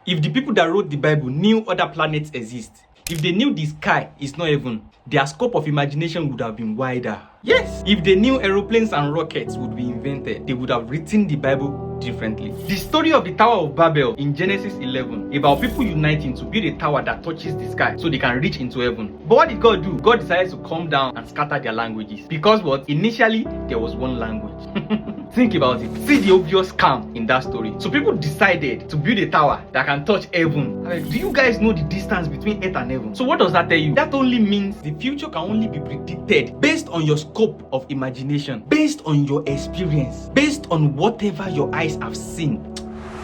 If the people that wrote the Bible knew other planets exist, if they knew the sky is not heaven, their scope of imagination would have been wider. Yes, if they knew aeroplanes and rockets would be invented, they would have written the Bible differently. The story of the Tower of Babel in Genesis 11 about people uniting to build a tower that touches the sky so they can reach into heaven. But what did God do? God decided to come down and scatter their languages. Because what? Initially, there was one language. Think about it. See the obvious scam in that story. So people decided to build a tower that can touch heaven. Like, do you guys know the distance between earth and heaven? So what does that tell you? That only means the future can only be predicted based on your scope of imagination, based on your experience, based on whatever your eyes have seen.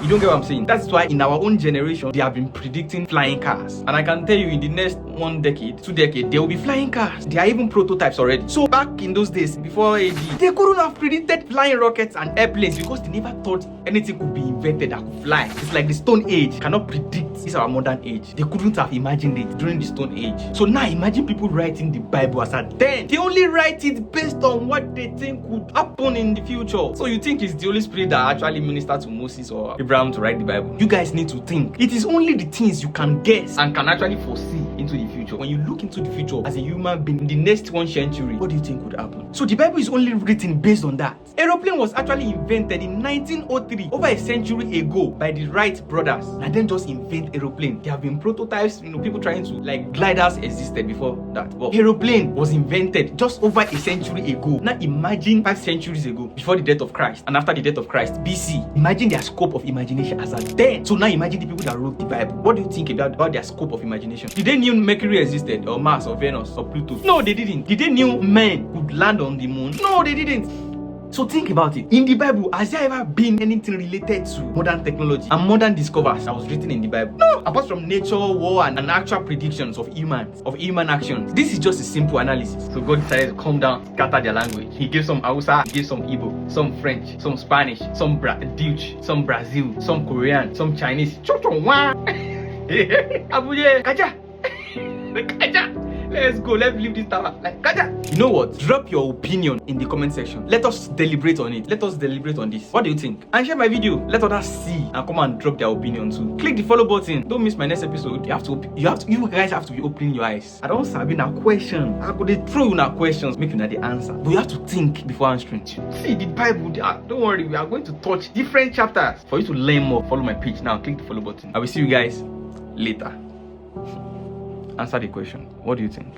You don't get what I'm saying? That's why in our own generation, they have been predicting flying cars. And I can tell you in the next 1 decade, 2 decades, there will be flying cars. There are even prototypes already. So back in those days, before AD, they couldn't have predicted flying rockets and airplanes because they never thought anything could be invented that could fly. It's like the Stone Age cannot predict this our modern age. They couldn't have imagined it during the Stone Age. So now imagine people writing the Bible as at then. They only write it based on what they think could happen in the future. So you think it's the Holy Spirit that actually ministered to Moses or Abraham to write the Bible? You guys need to think. It is only the things you can guess and can actually foresee into the future. When you look into the future as a human being in the next 1 century, what do you think would happen? So the Bible is only written based on that. Aeroplane was actually invented in 1903, over a century ago, by the Wright brothers. And then just invent aeroplane. There have been prototypes, people trying to, like, gliders existed before that. But aeroplane was invented just over a century ago. Now imagine 5 centuries ago, before the death of Christ and after the death of Christ, BC. Imagine their scope of imagination as at then. So now imagine the people that wrote the Bible. What do you think about their scope of imagination? Did they knew Mercury existed, or Mars, or Venus, or Pluto? No, they didn't. Did they knew men could land on the moon? No, they didn't. So think about it. In the Bible, has there ever been anything related to modern technology and modern discoveries that was written in the Bible? No. Apart from nature, war, and actual predictions of human actions. This is just a simple analysis. So God decided to come down, scatter their language. He gave some Hausa, he gave some Igbo, some French, some Spanish, some Dutch, some Brazil, some Korean, some Chinese. Abuja, Kaja. Kaja. Let's go, let's leave this tower. Like, Kaja. You know what? Drop your opinion in the comment section. Let us deliberate on it. Let us deliberate on this. What do you think? And share my video. Let others see and come and drop their opinion too. Click the follow button. Don't miss my next episode. You guys have to be opening your eyes. I don't sabi na question. I could throw you na questions, make you na the answer. But you have to think before answering. See the Bible. Don't worry, we are going to touch different chapters for you to learn more. Follow my page now. Click the follow button. I will see you guys later. Answer the question. What do you think?